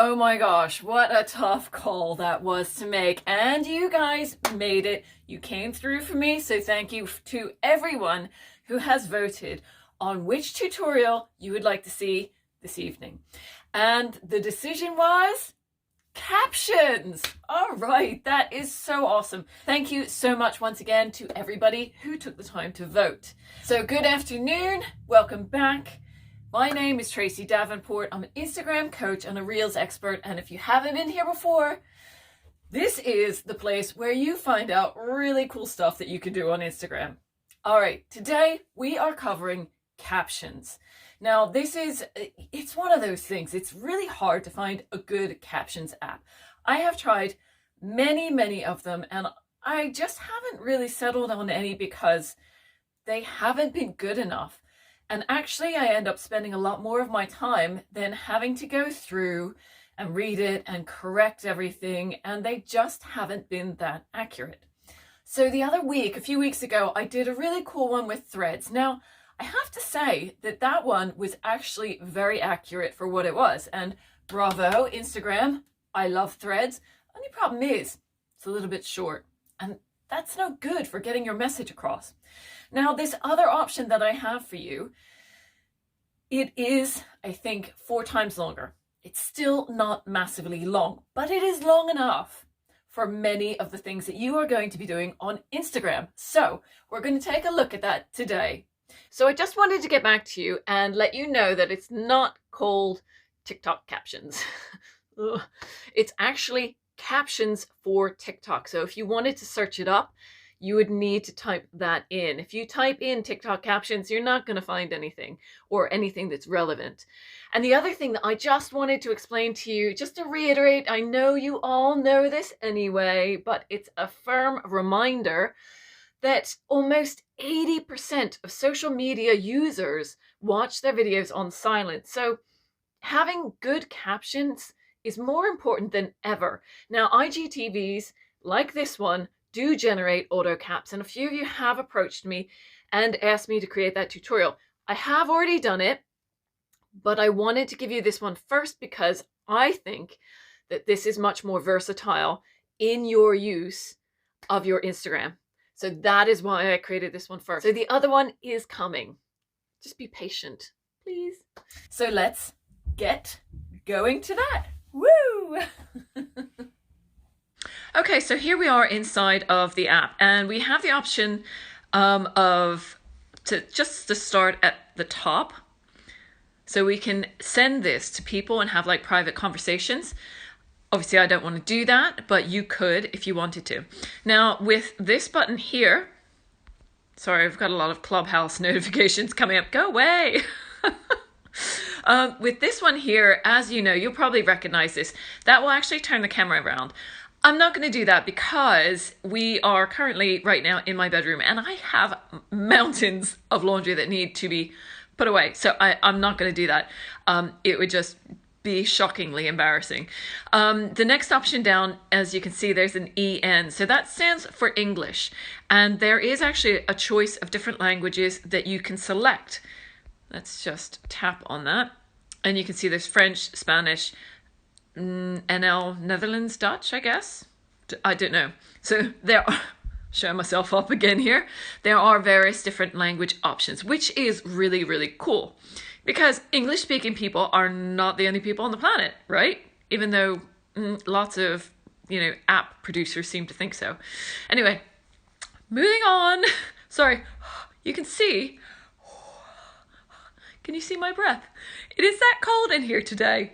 Oh my gosh, what a tough call that was to make. And you guys made it. You came through for me. So thank you to everyone who has voted on which tutorial you would like to see this evening. And the decision was captions. All right, that is so awesome. Thank you so much once again to everybody who took the time to vote. So good afternoon, welcome back. My name is Tracy Davenport. I'm an Instagram coach and a Reels expert. And if you haven't been here before, this is the place where you find out really cool stuff that you can do on Instagram. All right, today we are covering captions. Now, it's one of those things. It's really hard to find a good captions app. I have tried many of them, and I just haven't really settled on any because they haven't been good enough. And actually, I end up spending a lot more of my time than having to go through and read it and correct everything, and they just haven't been that accurate. So the other week, a few weeks ago, I did a really cool one with threads. Now, I have to say that one was actually very accurate for what it was. And bravo, Instagram, I love threads. Only problem is, it's a little bit short. And that's no good for getting your message across. Now, this other option that I have for you, it is, I think, 4 times longer. It's still not massively long, but it is long enough for many of the things that you are going to be doing on Instagram. So we're going to take a look at that today. So I just wanted to get back to you and let you know that it's not called TikTok captions. It's actually captions for TikTok. So if you wanted to search it up, you would need to type that in. If you type in TikTok captions, you're not going to find anything or anything that's relevant. And the other thing that I just wanted to explain to you, just to reiterate, I know you all know this anyway, but it's a firm reminder that almost 80% of social media users watch their videos on silent. So having good captions is more important than ever. Now, IGTVs like this one do generate auto caps, and a few of you have approached me and asked me to create that tutorial. I have already done it, but I wanted to give you this one first because I think that this is much more versatile in your use of your Instagram. So that is why I created this one first. So the other one is coming. Just be patient, please. So let's get going to that. Woo! Okay, so here we are inside of the app, and we have the option to start at the top. So we can send this to people and have like private conversations. Obviously, I don't want to do that, but you could if you wanted to. Now, with this button here, sorry, I've got a lot of Clubhouse notifications coming up. Go away! With this one here, as you know, you'll probably recognize this. That will actually turn the camera around. I'm not going to do that because we are currently right now in my bedroom and I have mountains of laundry that need to be put away. So I'm not going to do that. It would just be shockingly embarrassing. The next option down, as you can see, there's an EN. So that stands for English. And there is actually a choice of different languages that you can select. Let's just tap on that. And you can see there's French, Spanish, NL, Netherlands, Dutch, I guess. I don't know. So there are, showing myself up again here. There are various different language options, which is really cool. Because English-speaking people are not the only people on the planet, right? Even though lots of, app producers seem to think so. Anyway, moving on. Sorry, you can see. Can you see my breath? It is that cold in here today.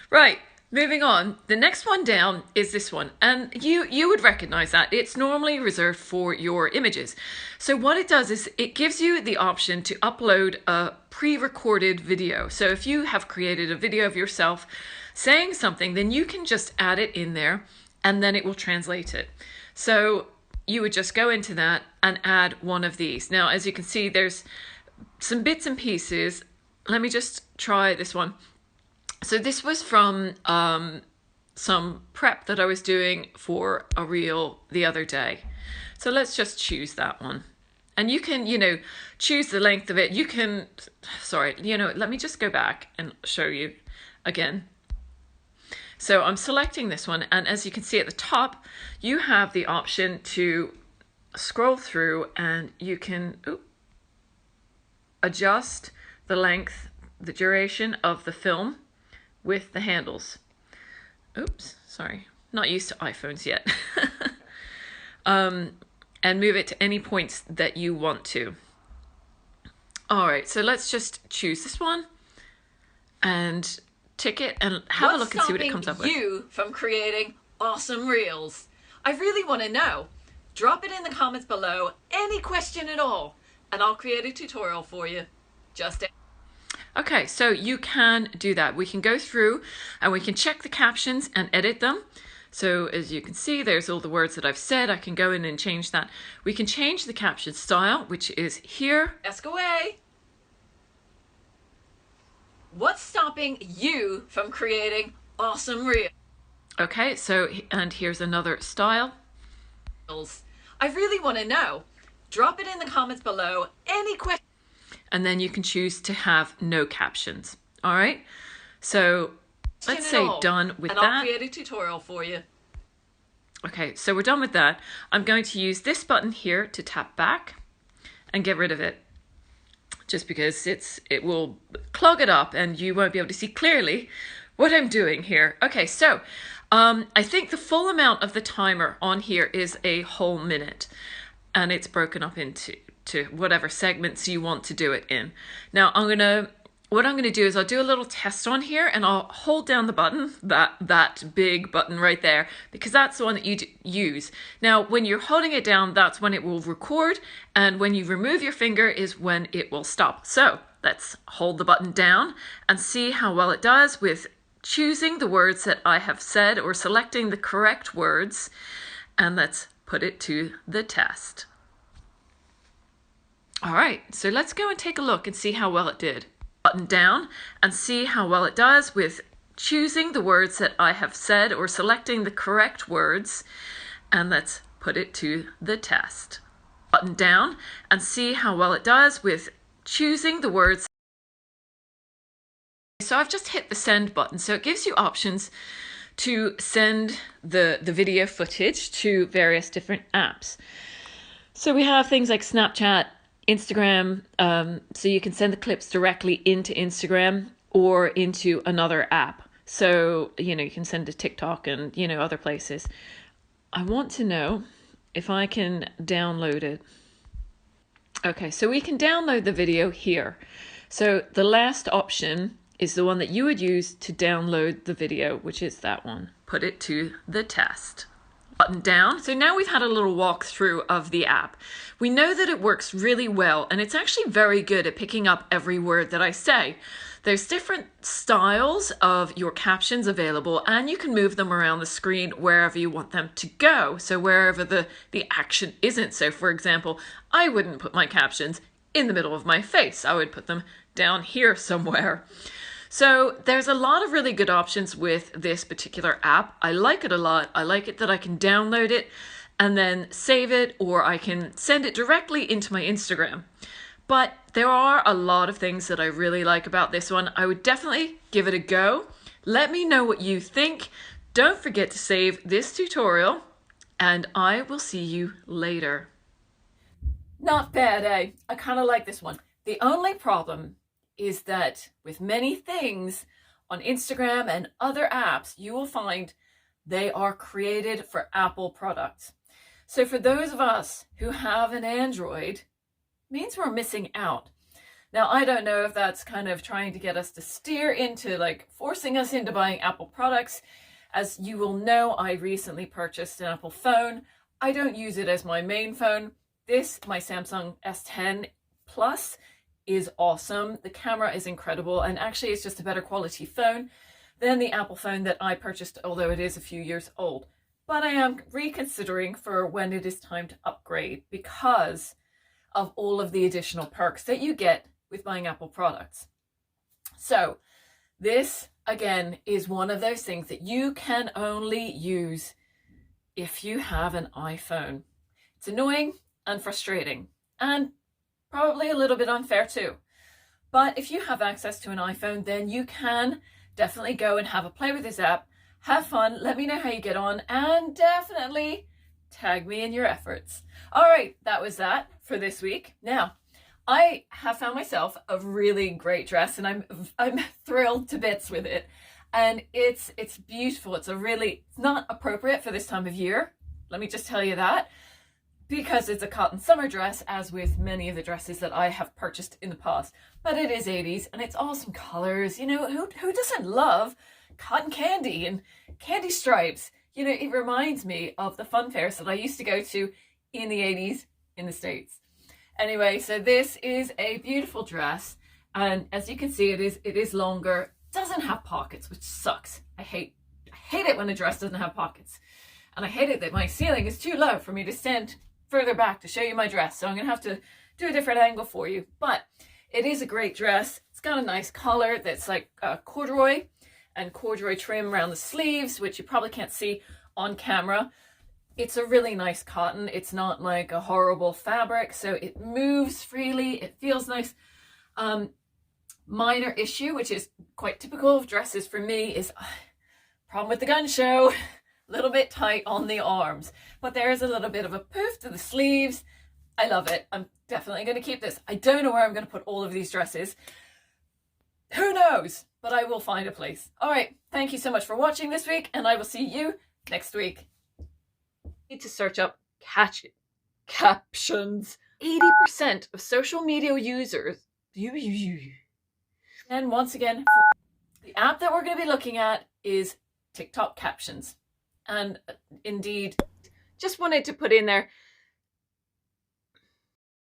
Right, moving on. The next one down is this one. And you would recognize that. It's normally reserved for your images. So what it does is it gives you the option to upload a pre-recorded video. So if you have created a video of yourself saying something, then you can just add it in there and then it will translate it. So you would just go into that and add one of these. Now, as you can see, there's some bits and pieces. Let me just try this one. So this was from some prep that I was doing for a reel the other day. So let's just choose that one. And you can, choose the length of it. You can, sorry, let me just go back and show you again. So I'm selecting this one, and as you can see at the top, you have the option to scroll through and you can adjust the length, the duration of the film with the handles. Oops, sorry, not used to iPhones yet. And move it to any points that you want to. All right, so let's just choose this one and tick it and have a look and see what it comes up with. What's stopping you from creating awesome reels? I really want to know. Drop it in the comments below, any question at all, and I'll create a tutorial for you. Okay, so you can do that. We can go through and we can check the captions and edit them. So as you can see, there's all the words that I've said. I can go in and change that. We can change the caption style, which is here. Ask away. What's stopping you from creating awesome reels? Okay, so, and here's another style. I really want to know. Drop it in the comments below, any question. And then you can choose to have no captions. All right, so let's say done with that. And I'll create a tutorial for you. Okay, so we're done with that. I'm going to use this button here to tap back and get rid of it, just because it will clog it up and you won't be able to see clearly what I'm doing here. Okay, so I think the full amount of the timer on here is a whole minute, and it's broken up into whatever segments you want to do it in. Now what I'm gonna do is I'll do a little test on here, and I'll hold down the button, that big button right there, because that's the one that you use. Now, when you're holding it down, that's when it will record, and when you remove your finger is when it will stop. So let's hold the button down and see how well it does with choosing the words that I have said or selecting the correct words, and let's put it to the test. All right, so let's go and take a look and see how well it did. Button down and see how well it does with choosing the words that I have said or selecting the correct words, and let's put it to the test. Button down and see how well it does with choosing the words. So I've just hit the send button, so it gives you options to send the video footage to various different apps. So we have things like Snapchat, Instagram, so you can send the clips directly into Instagram or into another app. So, you can send to TikTok and, other places. I want to know if I can download it. Okay, so we can download the video here. So the last option is the one that you would use to download the video, which is that one. Put it to the test. Button down. So now we've had a little walkthrough of the app. We know that it works really well, and it's actually very good at picking up every word that I say. There's different styles of your captions available, and you can move them around the screen wherever you want them to go. So wherever the action isn't. So for example, I wouldn't put my captions in the middle of my face. I would put them down here somewhere. So there's a lot of really good options with this particular app. I like it a lot. I like it that I can download it and then save it, or I can send it directly into my Instagram. But there are a lot of things that I really like about this one. I would definitely give it a go. Let me know what you think. Don't forget to save this tutorial, and I will see you later. Not bad, eh? I kind of like this one. The only problem is that with many things on Instagram and other apps, you will find they are created for Apple products. So for those of us who have an Android, it means we're missing out. Now, I don't know if that's kind of trying to get us to steer into, like, forcing us into buying Apple products. As you will know, I recently purchased an Apple phone. I don't use it as my main phone. This, my Samsung S10 Plus, is awesome. The camera is incredible, and actually it's just a better quality phone than the Apple phone that I purchased, although it is a few years old. But I am reconsidering for when it is time to upgrade because of all of the additional perks that you get with buying Apple products. So this, again, is one of those things that you can only use if you have an iPhone. It's annoying and frustrating, and probably a little bit unfair too. But if you have access to an iPhone, then you can definitely go and have a play with this app, Have fun, let me know how you get on, and definitely tag me in your efforts. All right, that was that for this week. Now, I have found myself a really great dress, and I'm thrilled to bits with it. And it's beautiful. It's not appropriate for this time of year. Let me just tell you that, because it's a cotton summer dress, as with many of the dresses that I have purchased in the past. But it is 80s, and it's awesome colors. You know, who doesn't love cotton candy and candy stripes? You know, it reminds me of the fun fairs that I used to go to in the 80s in the States. Anyway, so this is a beautiful dress, and as you can see, it is longer. It doesn't have pockets, which sucks. I hate it when a dress doesn't have pockets. And I hate it that my ceiling is too low for me to stand further back to show you my dress. So I'm going to have to do a different angle for you. But it is a great dress. It's got a nice collar that's like corduroy, and corduroy trim around the sleeves, which you probably can't see on camera. It's a really nice cotton. It's not like a horrible fabric, so it moves freely. It feels nice. Minor issue, which is quite typical of dresses for me, is problem with the gun show. A little bit tight on the arms, but there is a little bit of a poof to the sleeves. I love it. I'm definitely going to keep this. I don't know where I'm going to put all of these dresses. Who knows? But I will find a place. All right. Thank you so much for watching this week, and I will see you next week. Need to search up captions. 80% of social media users. And once again, the app that we're going to be looking at is TikTok Captions. And indeed, just wanted to put in there